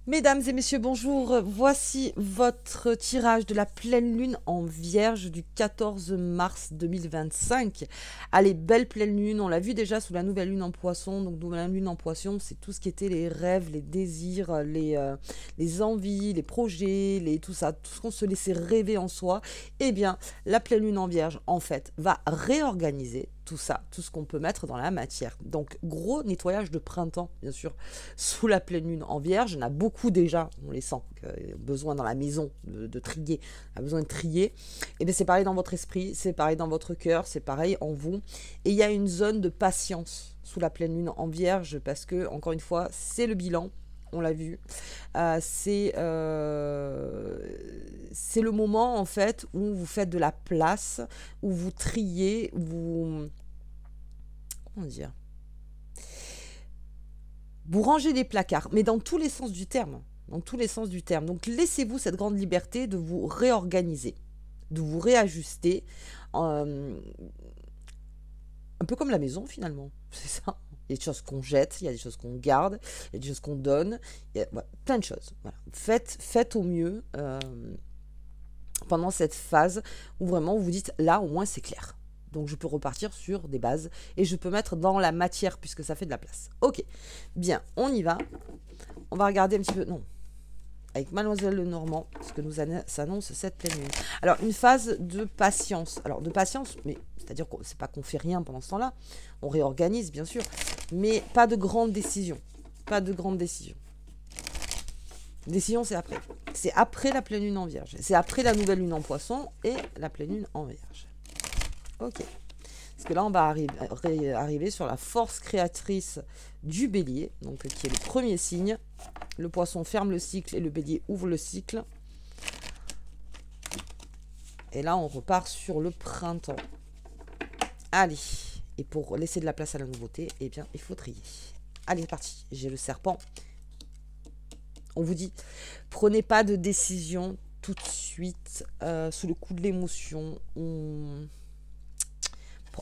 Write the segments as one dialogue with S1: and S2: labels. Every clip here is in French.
S1: Mesdames et messieurs, bonjour. Voici votre tirage de la pleine lune en Vierge du 14 mars 2025. Allez, belle pleine lune. On l'a vu déjà sous la nouvelle lune en Poisson. Donc, nouvelle lune en Poisson, c'est tout ce qui était les rêves, les désirs, les envies, les projets, tout ça, tout ce qu'on se laissait rêver en soi. Eh bien, la pleine lune en Vierge, en fait, va réorganiser tout ça, tout ce qu'on peut mettre dans la matière. Donc, gros nettoyage de printemps, bien sûr, sous la pleine lune en Vierge. Il y en a beaucoup déjà, on les sent, besoin dans la maison de trier, a besoin de trier. Et bien c'est pareil dans votre esprit, c'est pareil dans votre cœur, c'est pareil en vous. Et il y a une zone de patience sous la pleine lune en Vierge parce que, encore une fois, c'est le bilan. On l'a vu, c'est le moment en fait où vous faites de la place, où vous triez, comment dire, vous rangez les placards, mais dans tous les sens du terme. Dans tous les sens du terme. Donc laissez-vous cette grande liberté de vous réorganiser, de vous réajuster, un peu comme la maison finalement, c'est ça. Il y a des choses qu'on jette, il y a des choses qu'on garde, il y a des choses qu'on donne, il y a plein de choses. Voilà. Faites au mieux pendant cette phase où vraiment vous vous dites, là au moins c'est clair. Donc je peux repartir sur des bases et je peux mettre dans la matière puisque ça fait de la place. Ok, bien, on y va. On va regarder un petit peu, non, avec Mademoiselle Lenormand, ce que nous s'annonce cette pleine lune. Alors, une phase de patience. Alors, de patience, mais c'est-à-dire que c'est pas qu'on fait rien pendant ce temps-là. On réorganise, bien sûr, mais pas de grandes décisions. Pas de grandes décisions. Décision, c'est après. C'est après la pleine lune en Vierge. C'est après la nouvelle lune en Poisson et la pleine lune en Vierge. Ok. Parce que là, on va arriver sur la force créatrice du Bélier, donc qui est le premier signe. Le Poisson ferme le cycle et le Bélier ouvre le cycle. Et là, on repart sur le printemps. Allez. Et pour laisser de la place à la nouveauté, eh bien, il faut trier. Allez, c'est parti. J'ai le serpent. On vous dit, prenez pas de décision tout de suite sous le coup de l'émotion.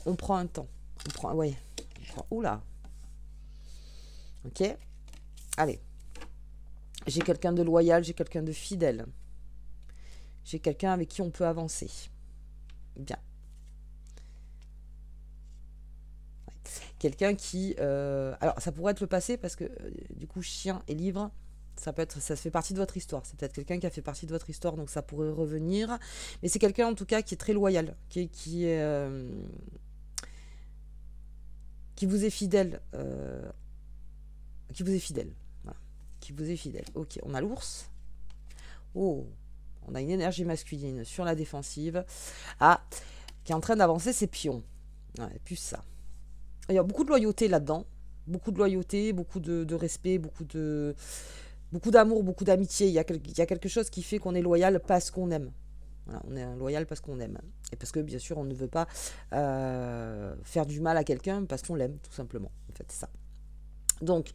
S1: On prend un temps. Oula. Ok. Allez. J'ai quelqu'un de loyal, j'ai quelqu'un de fidèle. J'ai quelqu'un avec qui on peut avancer. Bien. Ouais. Quelqu'un qui... alors, ça pourrait être le passé parce que, du coup, chien et livre, ça fait partie de votre histoire. C'est peut-être quelqu'un qui a fait partie de votre histoire, donc ça pourrait revenir. Mais c'est quelqu'un, en tout cas, qui est très loyal, qui vous est fidèle. Qui vous est fidèle. Voilà. Qui vous est fidèle. Ok, on a l'ours. Oh, on a une énergie masculine sur la défensive. Ah, qui est en train d'avancer ses pions. Ouais, plus ça. Il y a beaucoup de loyauté là-dedans. Beaucoup de loyauté, beaucoup de respect, beaucoup d'amour, beaucoup d'amitié. Il y a quelque chose qui fait qu'on est loyal parce qu'on aime. Voilà, on est loyal parce qu'on aime. Et parce que, bien sûr, on ne veut pas faire du mal à quelqu'un parce qu'on l'aime, tout simplement. En fait, c'est ça. Donc,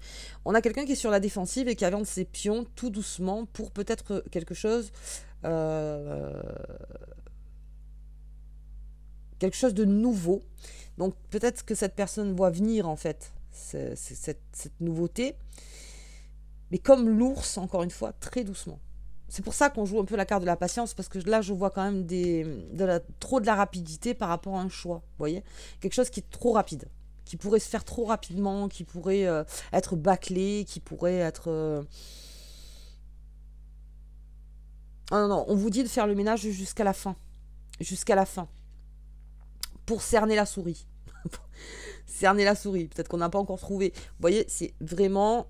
S1: on a quelqu'un qui est sur la défensive et qui avance ses pions tout doucement pour peut-être quelque chose de nouveau. Donc, peut-être que cette personne voit venir, en fait, cette nouveauté. Mais comme l'ours, encore une fois, très doucement. C'est pour ça qu'on joue un peu la carte de la patience, parce que là, je vois quand même trop de la rapidité par rapport à un choix. Vous voyez ? Quelque chose qui est trop rapide, qui pourrait se faire trop rapidement, qui pourrait être bâclé, qui pourrait être... Ah non, on vous dit de faire le ménage jusqu'à la fin. Jusqu'à la fin. Pour cerner la souris. Cerner la souris. Peut-être qu'on n'a pas encore trouvé. Vous voyez, c'est vraiment...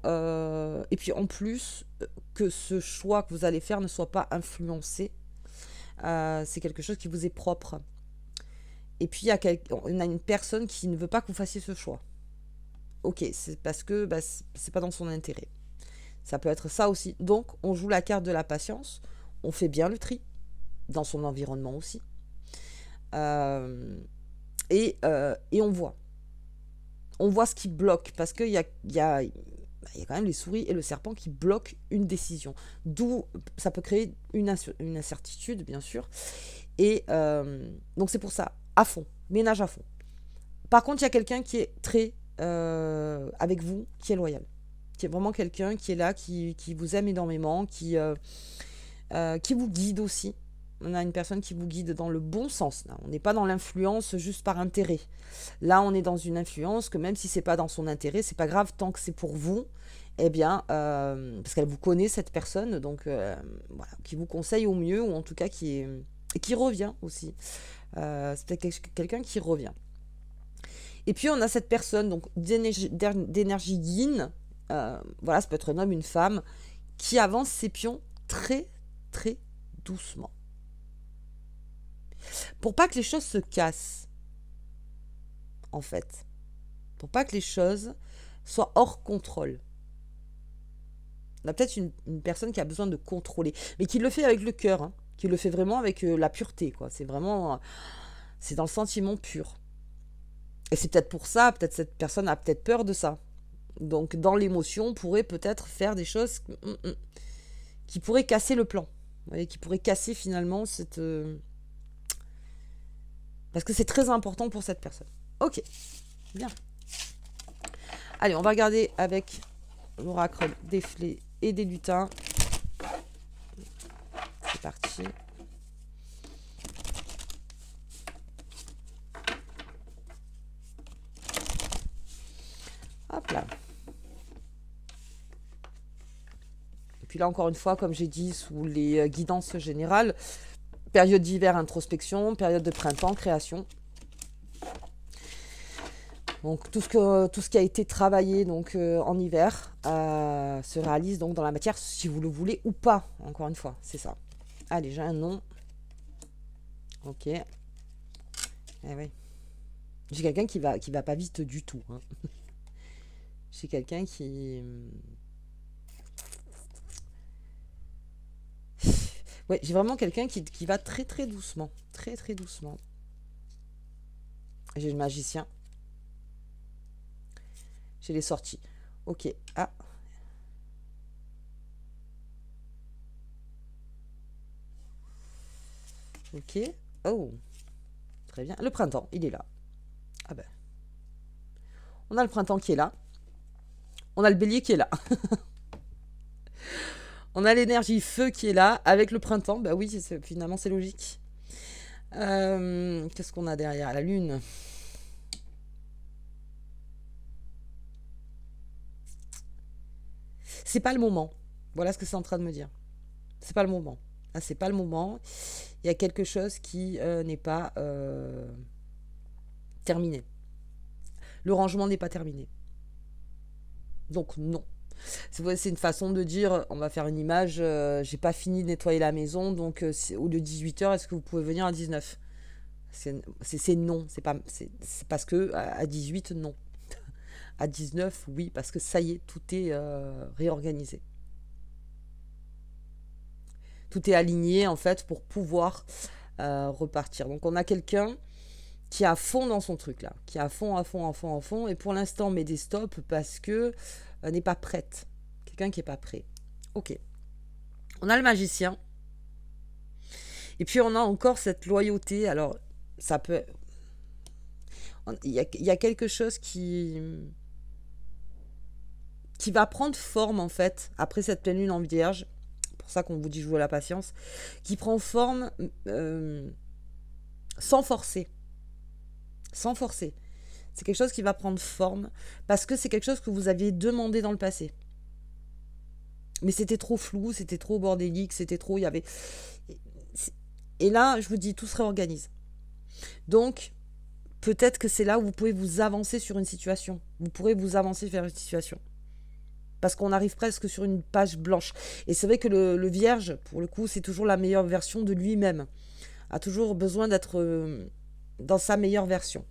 S1: Et puis en plus, que ce choix que vous allez faire ne soit pas influencé. C'est quelque chose qui vous est propre. Et puis, on a une personne qui ne veut pas que vous fassiez ce choix. Ok, c'est parce que c'est pas dans son intérêt. Ça peut être ça aussi. Donc, on joue la carte de la patience. On fait bien le tri. Dans son environnement aussi. Et on voit. On voit ce qui bloque. Parce qu'il y a quand même les souris et le serpent qui bloquent une décision. D'où ça peut créer une incertitude, bien sûr. Et donc, c'est pour ça. À fond, ménage à fond. Par contre, il y a quelqu'un qui est très avec vous, qui est loyal. qui est vraiment quelqu'un qui est là, qui vous aime énormément, qui vous guide aussi. On a une personne qui vous guide dans le bon sens. Là. On n'est pas dans l'influence juste par intérêt. Là, on est dans une influence que même si c'est pas dans son intérêt, c'est pas grave tant que c'est pour vous. Eh bien, parce qu'elle vous connaît cette personne, donc voilà, qui vous conseille au mieux ou en tout cas qui revient aussi. C'est peut-être quelqu'un qui revient. Et puis on a cette personne donc d'énergie yin. Voilà, ça peut être un homme, une femme qui avance ses pions très très doucement. Pour pas que les choses se cassent, en fait. Pour pas que les choses soient hors contrôle. On a peut-être une personne qui a besoin de contrôler, mais qui le fait avec le cœur, hein, qui le fait vraiment avec la pureté, quoi. C'est vraiment, c'est dans le sentiment pur. Et c'est peut-être pour ça, peut-être cette personne a peut-être peur de ça. Donc dans l'émotion, on pourrait peut-être faire des choses qui pourraient casser le plan. Vous voyez, qui pourraient casser finalement cette... Parce que c'est très important pour cette personne. Ok, bien. Allez, on va regarder avec l'oracle des flés et des lutins. C'est parti. Hop là. Et puis là, encore une fois, comme j'ai dit, sous les guidances générales, période d'hiver, introspection, période de printemps, création. Donc tout ce qui a été travaillé donc, en hiver se réalise donc dans la matière, si vous le voulez ou pas, encore une fois, c'est ça. Allez, j'ai un nom. Ok. Eh oui. J'ai quelqu'un qui va pas vite du tout. Hein. J'ai quelqu'un qui... Ouais, j'ai vraiment quelqu'un qui va très très doucement. Très très doucement. J'ai le magicien. J'ai les sorties. Ok. Ah. Ok. Oh. Très bien. Le printemps, il est là. Ah ben. On a le printemps qui est là. On a le bélier qui est là. On a l'énergie feu qui est là avec le printemps. Bah oui, finalement c'est logique. Qu'est-ce qu'on a derrière? La lune. C'est pas le moment. Voilà ce que c'est en train de me dire. C'est pas le moment. Ah, c'est pas le moment. Il y a quelque chose qui n'est pas terminé. Le rangement n'est pas terminé. Donc non. C'est une façon de dire, on va faire une image, j'ai pas fini de nettoyer la maison, donc au lieu de 18h, est-ce que vous pouvez venir à 19? C'est non, c'est parce que à 18, non. À 19, oui, parce que ça y est, tout est réorganisé. Tout est aligné, en fait, pour pouvoir repartir. Donc on a quelqu'un qui est à fond dans son truc, là, qui est à fond, et pour l'instant met des stops parce que n'est pas prête. Quelqu'un qui n'est pas prêt. Ok. On a le magicien. Et puis on a encore cette loyauté. Alors, ça peut... Il y a quelque chose qui va prendre forme, en fait, après cette pleine lune en vierge. C'est pour ça qu'on vous dit jouer à la patience. Qui prend forme sans forcer. Sans forcer. C'est quelque chose qui va prendre forme parce que c'est quelque chose que vous aviez demandé dans le passé. Mais c'était trop flou, c'était trop bordélique, c'était trop... Il y avait... Et là, je vous dis, tout se réorganise. Donc, peut-être que c'est là où vous pouvez vous avancer sur une situation. Vous pourrez vous avancer vers une situation. Parce qu'on arrive presque sur une page blanche. Et c'est vrai que le vierge, pour le coup, c'est toujours la meilleure version de lui-même. A toujours besoin d'être dans sa meilleure version.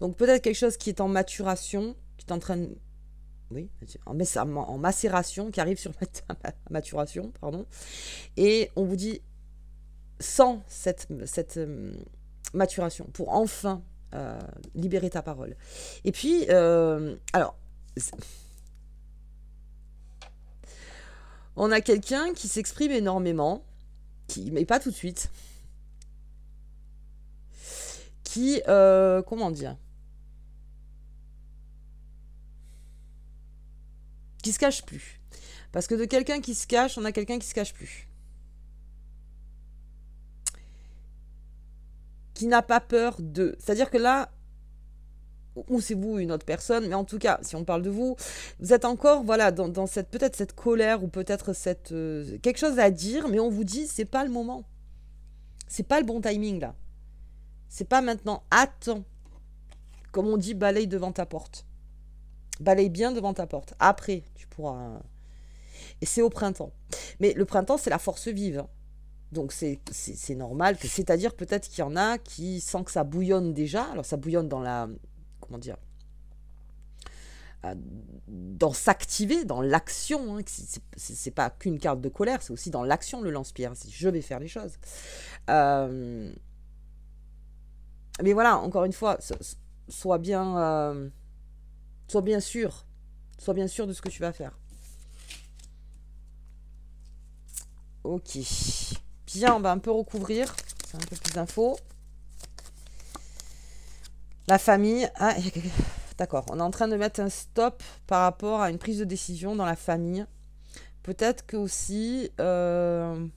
S1: Donc peut-être quelque chose qui est en maturation, qui est en train de... Oui, en macération, qui arrive sur maturation, pardon. Et on vous dit, sans cette maturation, pour enfin libérer ta parole. Et puis, alors, on a quelqu'un qui s'exprime énormément, mais pas tout de suite, qui, comment dire, qui se cache plus. Parce que de quelqu'un qui se cache, on a quelqu'un qui se cache plus. Qui n'a pas peur de... C'est-à-dire que là, ou c'est vous, une autre personne, mais en tout cas, si on parle de vous, vous êtes encore, voilà, dans cette, peut-être cette colère, ou peut-être cette... quelque chose à dire, mais on vous dit, c'est pas le moment. C'est pas le bon timing, là. C'est pas maintenant. Attends. Comme on dit, balaye devant ta porte. Balaye bien devant ta porte. Après, tu pourras... Et c'est au printemps. Mais le printemps, c'est la force vive. Donc c'est normal. C'est-à-dire peut-être qu'il y en a qui sentent que ça bouillonne déjà. Alors ça bouillonne dans la... Comment dire, dans s'activer, dans l'action. Hein. C'est pas qu'une carte de colère, c'est aussi dans l'action le lance-pierre. C'est je vais faire les choses. Mais voilà, encore une fois, sois bien sûr. Sois bien sûr de ce que tu vas faire. Ok. Bien, on va un peu recouvrir. C'est un peu plus d'infos. La famille. Ah, d'accord. On est en train de mettre un stop par rapport à une prise de décision dans la famille. Peut-être que aussi... il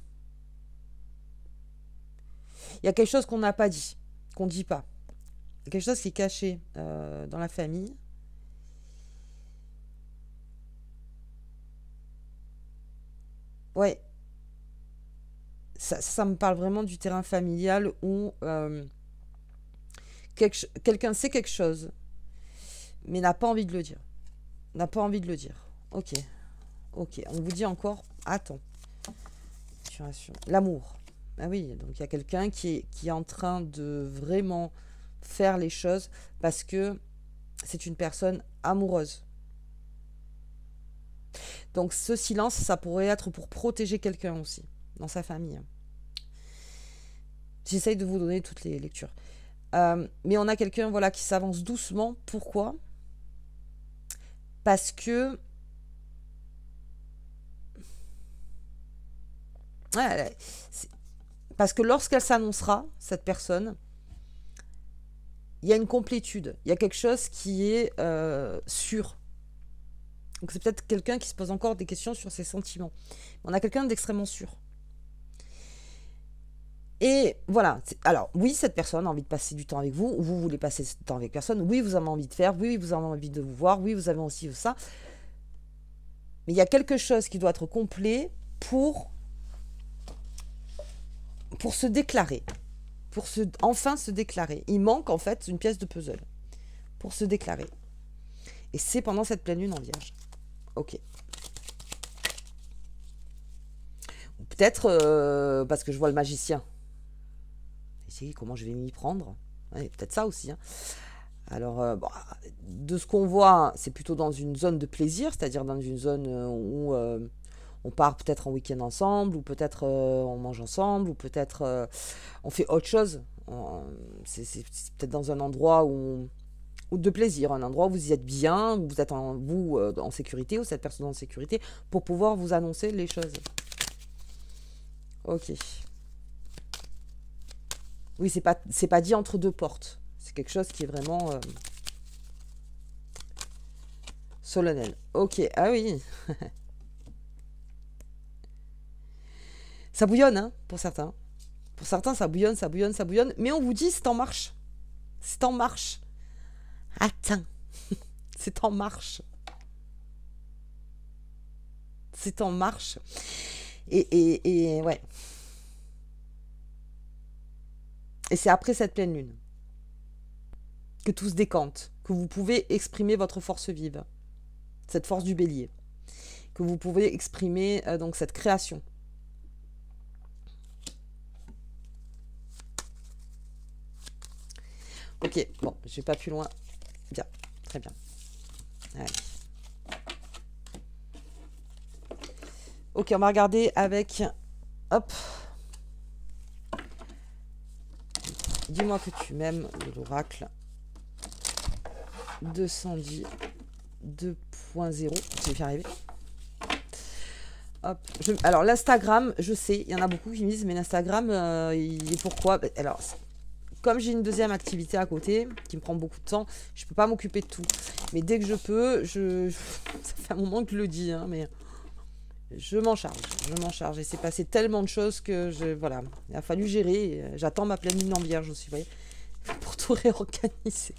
S1: y a quelque chose qu'on n'a pas dit. Qu'on ne dit pas. Il y a quelque chose qui est caché dans la famille. Ouais. Ça me parle vraiment du terrain familial où quelqu'un sait quelque chose, mais n'a pas envie de le dire. N'a pas envie de le dire. Ok. Ok. On vous dit encore, attends. L'amour. Ah oui, donc il y a quelqu'un qui est en train de vraiment faire les choses parce que c'est une personne amoureuse. Donc ce silence, ça pourrait être pour protéger quelqu'un aussi, dans sa famille. J'essaye de vous donner toutes les lectures. Mais on a quelqu'un voilà, qui s'avance doucement. Pourquoi ? Parce que... Ouais, parce que lorsqu'elle s'annoncera, cette personne, il y a une complétude. Il y a quelque chose qui est sûr. Donc c'est peut-être quelqu'un qui se pose encore des questions sur ses sentiments. On a quelqu'un d'extrêmement sûr. Et voilà. Alors, oui, cette personne a envie de passer du temps avec vous. Vous voulez passer du temps avec personne. Oui, vous avez envie de faire. Oui, vous avez envie de vous voir. Oui, vous avez aussi ça. Mais il y a quelque chose qui doit être complet pour se déclarer. Enfin se déclarer. Il manque en fait une pièce de puzzle pour se déclarer. Et c'est pendant cette pleine lune en Vierge. Ok. Peut-être parce que je vois le magicien. Ici, comment je vais m'y prendre? Ouais, peut-être ça aussi. Hein. Alors, bon, de ce qu'on voit, c'est plutôt dans une zone de plaisir, c'est-à-dire dans une zone où on part peut-être en week-end ensemble, ou peut-être on mange ensemble, ou peut-être on fait autre chose. C'est peut-être dans un endroit où de plaisir, un endroit où vous y êtes bien, où vous êtes en sécurité, ou cette personne en sécurité, pour pouvoir vous annoncer les choses. Ok. Oui, c'est pas dit entre deux portes. C'est quelque chose qui est vraiment solennel. Ok, ah oui. Ça bouillonne, hein, pour certains. Pour certains, ça bouillonne, ça bouillonne, ça bouillonne. Mais on vous dit, c'est en marche. C'est en marche. Attends. C'est en marche. C'est en marche. Et ouais. Et c'est après cette pleine lune que tout se décante, que vous pouvez exprimer votre force vive, cette force du bélier, que vous pouvez exprimer donc cette création. Ok, bon, je vais pas plus loin. Bien, très bien. Allez. Ok, on va regarder avec... Hop. Dis-moi que tu m'aimes, de l'oracle. 210 2.0. Je vais y arriver. Hop. Alors, l'Instagram, je sais, il y en a beaucoup qui me disent, mais l'Instagram, il est pourquoi? Alors, comme j'ai une deuxième activité à côté, qui me prend beaucoup de temps, je peux pas m'occuper de tout. Mais dès que je peux, ça fait un moment que je le dis, hein, mais je m'en charge. Et c'est passé tellement de choses que, voilà, il a fallu gérer. J'attends ma pleine lune en vierge aussi, vous voyez, pour tout réorganiser.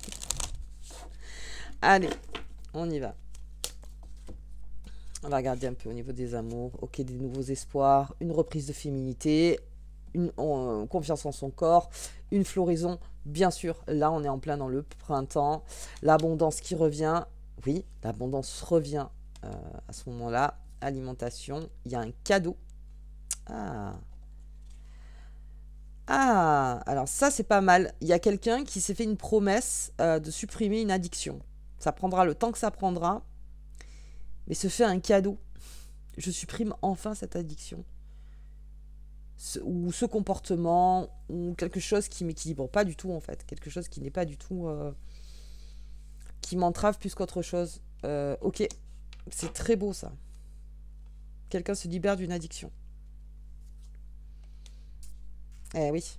S1: Allez, on y va. On va regarder un peu au niveau des amours. Ok, des nouveaux espoirs, une reprise de féminité, une confiance en son corps, une floraison. Bien sûr, là, on est en plein dans le printemps. L'abondance qui revient. Oui, l'abondance revient à ce moment-là. Alimentation. Il y a un cadeau. Ah. Ah, alors ça, c'est pas mal. Il y a quelqu'un qui s'est fait une promesse de supprimer une addiction. Ça prendra le temps que ça prendra. Mais se fait un cadeau. Je supprime enfin cette addiction. Ou ce comportement, ou quelque chose qui m'équilibre pas du tout en fait. Quelque chose qui n'est pas du tout... qui m'entrave plus qu'autre chose. Ok, c'est très beau ça. Quelqu'un se libère d'une addiction. Eh oui.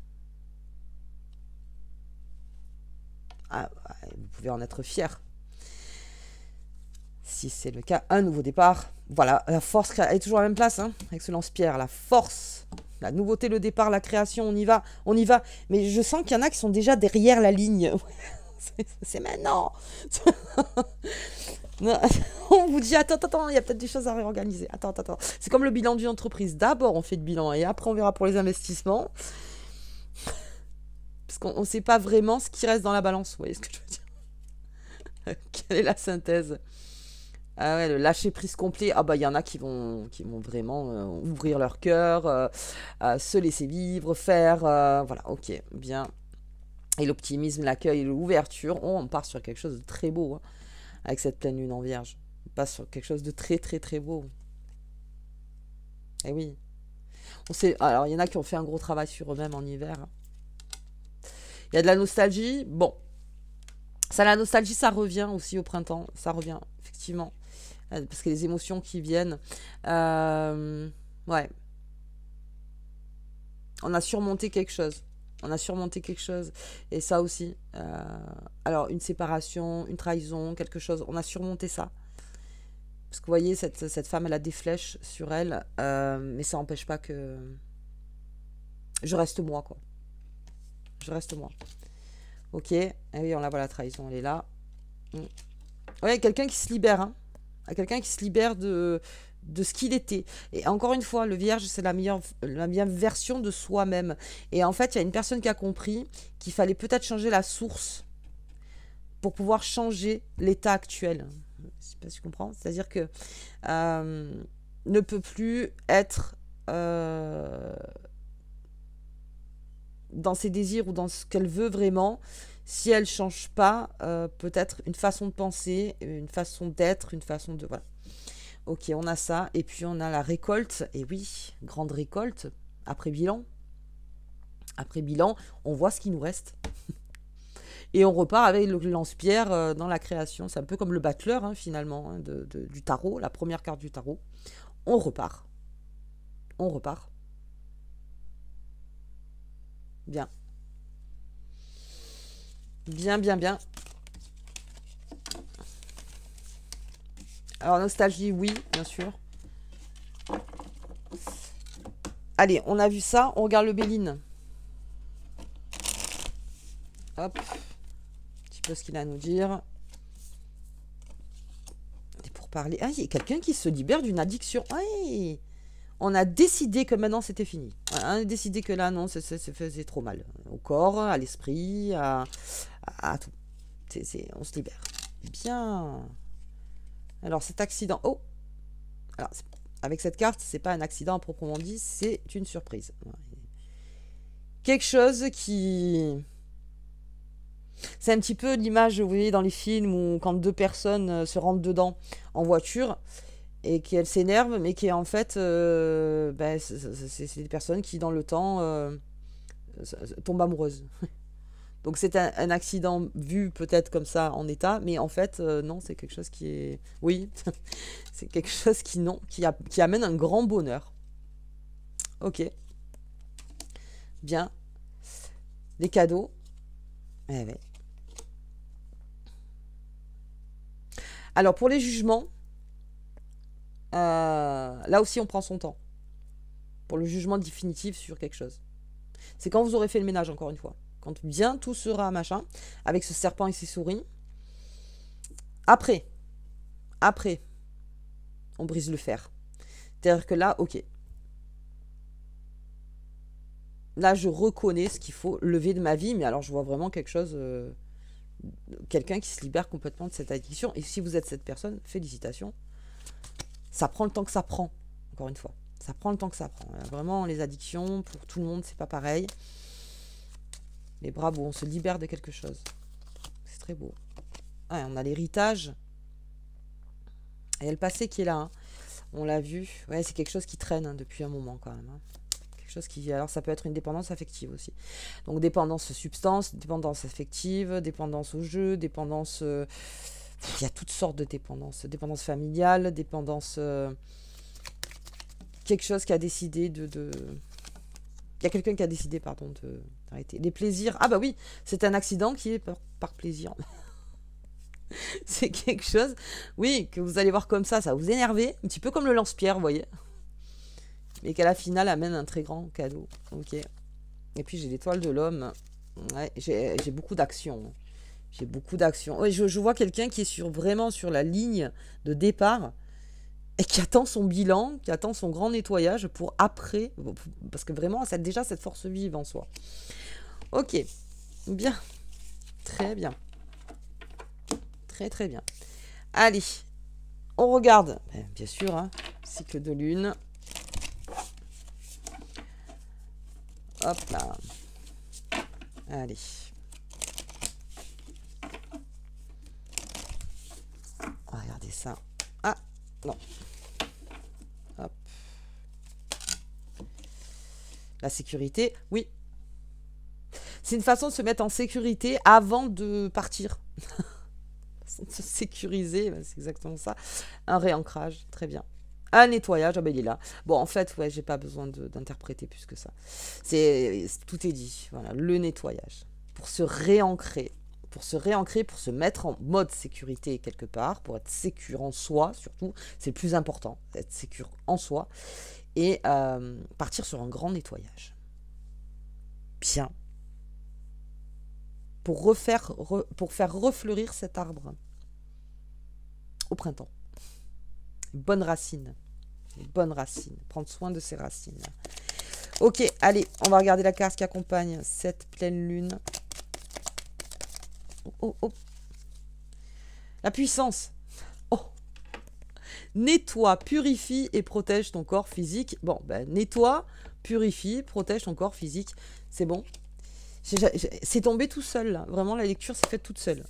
S1: Ah, vous pouvez en être fier. Si c'est le cas, un nouveau départ. Voilà, la force elle est toujours à la même place, hein, avec ce lance-pierre. La force, la nouveauté, le départ, la création, on y va, on y va. Mais je sens qu'il y en a qui sont déjà derrière la ligne. C'est maintenant. On vous dit, attends, il y a peut-être des choses à réorganiser. Attends. C'est comme le bilan d'une entreprise. D'abord, on fait le bilan et après, on verra pour les investissements. Parce qu'on ne sait pas vraiment ce qui reste dans la balance. Vous voyez ce que je veux dire? Quelle est la synthèse? Ah ouais, le lâcher prise complet. Ah bah il y en a qui vont vraiment ouvrir leur cœur, se laisser vivre, faire, voilà, ok, bien. Et l'optimisme, l'accueil, l'ouverture, on part sur quelque chose de très beau, hein, avec cette pleine lune en vierge. On passe sur quelque chose de très très très beau. Eh oui. Alors il y en a qui ont fait un gros travail sur eux-mêmes en hiver. Hein. Il y a de la nostalgie, bon. Ça, la nostalgie, ça revient aussi au printemps, ça revient, effectivement. Parce que les émotions qui viennent, ouais. On a surmonté quelque chose. Et ça aussi. Alors, une séparation, une trahison, quelque chose. On a surmonté ça. Parce que vous voyez, cette femme, elle a des flèches sur elle. Mais ça n'empêche pas que... Je reste moi, quoi. Ok. Et oui, on la voit, la trahison, elle est là. Ouais, quelqu'un qui se libère, hein. Quelqu'un qui se libère de ce qu'il était. Et encore une fois, le vierge, c'est la meilleure version de soi-même. Et en fait, il y a une personne qui a compris qu'il fallait peut-être changer la source pour pouvoir changer l'état actuel. Je ne sais pas si tu comprends. C'est-à-dire que ne peut plus être dans ses désirs ou dans ce qu'elle veut vraiment si elle ne change pas peut-être une façon de penser, une façon d'être, une façon de... Voilà. Ok, on a ça. Et puis on a la récolte. Et oui, grande récolte. Après bilan, on voit ce qui nous reste. Et on repart avec le lance-pierre dans la création. C'est un peu comme le battleur, hein, finalement, hein, du tarot, la première carte du tarot. On repart. Bien. Bien. Alors, nostalgie, oui, bien sûr. Allez, on a vu ça. On regarde le Béline. Hop. Un petit peu ce qu'il a à nous dire. Et pour parler... Ah, il y a quelqu'un qui se libère d'une addiction. Oui. On a décidé que maintenant, c'était fini. On a décidé que là, non, ça faisait trop mal. Au corps, à l'esprit, à tout. On se libère. Bien. Alors, cet accident... Oh. Alors, avec cette carte, c'est pas un accident à proprement dit, c'est une surprise. Quelque chose qui... C'est un petit peu l'image, vous voyez, dans les films où quand deux personnes se rentrent dedans en voiture et qu'elles s'énervent, mais qui en fait, c'est des personnes qui, dans le temps, tombent amoureuses. Donc c'est un accident vu peut-être comme ça en état, mais en fait, non, c'est quelque chose qui est... Oui, c'est quelque chose qui amène un grand bonheur. Ok. Bien. Les cadeaux. Eh ouais. Alors, pour les jugements, là aussi, on prend son temps. Pour le jugement définitif sur quelque chose. C'est quand vous aurez fait le ménage, encore une fois. Quand bien tout sera machin, avec ce serpent et ses souris. Après, on brise le fer. C'est-à-dire que là, ok. Là, je reconnais ce qu'il faut lever de ma vie, mais alors je vois vraiment quelque chose, quelqu'un qui se libère complètement de cette addiction. Et si vous êtes cette personne, félicitations. Ça prend le temps que ça prend, encore une fois. Ça prend le temps que ça prend. Vraiment, les addictions, pour tout le monde, c'est pas pareil. Mais bravo, on se libère de quelque chose. C'est très beau. Ouais, on a l'héritage. Et le passé qui est là. Hein. On l'a vu. Ouais, c'est quelque chose qui traîne hein, depuis un moment quand même. Hein. Quelque chose qui... Alors ça peut être une dépendance affective aussi. Donc dépendance substance, dépendance affective, dépendance au jeu, dépendance... Il y a toutes sortes de dépendances. Dépendance familiale, dépendance... quelque chose qui a décidé de... Il y a quelqu'un qui a décidé, pardon, d'arrêter. Les plaisirs... Ah bah oui, c'est un accident qui est par plaisir. C'est quelque chose, oui, que vous allez voir comme ça va vous énerver, un petit peu comme le lance-pierre, vous voyez. Mais qu'à la finale amène un très grand cadeau. Ok. Et puis j'ai l'étoile de l'homme. Ouais, j'ai beaucoup d'actions. J'ai beaucoup d'actions. Ouais, je vois quelqu'un qui est vraiment sur la ligne de départ et qui attend son bilan, qui attend son grand nettoyage pour après, parce que vraiment, ça a déjà cette force vive en soi. Ok, bien, très bien. Très très bien. Allez, on regarde, bien sûr, hein, cycle de lune. Hop là. Allez. On va regarder ça. Ah, non. Hop. La sécurité, oui. C'est une façon de se mettre en sécurité avant de partir. De se sécuriser, c'est exactement ça. Un réancrage, très bien. Un nettoyage, ah ben il est là. Bon, en fait, ouais, j'ai pas besoin d'interpréter plus que ça. Tout est dit. Voilà, le nettoyage. Pour se réancrer, pour se mettre en mode sécurité quelque part, pour être sécure en soi, surtout, c'est le plus important, être sécure en soi, et partir sur un grand nettoyage. Bien. Pour faire refleurir cet arbre au printemps. Bonne racine. Prendre soin de ses racines. Ok, allez, on va regarder la carte qui accompagne cette pleine lune. Oh, oh. La puissance. Oh. Nettoie, purifie et protège ton corps physique. Bon, ben, nettoie, purifie, protège ton corps physique. C'est bon. C'est tombé tout seul, là. Vraiment, la lecture s'est faite toute seule.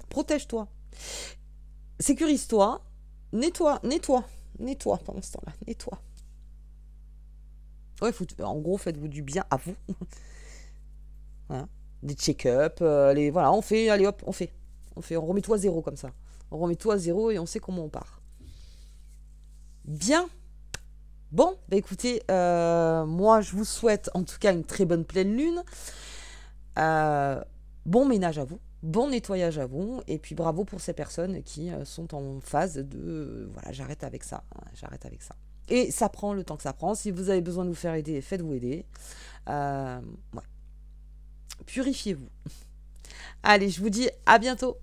S1: Protège-toi. Sécurise-toi. Nettoie pendant ce temps-là. Nettoie. Ouais, en gros, faites-vous du bien à vous. Voilà. Des check-up, voilà, on fait, allez hop, on remet tout à zéro comme ça. On remet tout à zéro et on sait comment on part. Bien. Bon, bah écoutez, moi je vous souhaite en tout cas une très bonne pleine lune. Bon ménage à vous, bon nettoyage à vous, et puis bravo pour ces personnes qui sont en phase de voilà, j'arrête avec ça. Et ça prend le temps que ça prend. Si vous avez besoin de vous faire aider, faites-vous aider. Ouais. Purifiez-vous. Allez, je vous dis à bientôt.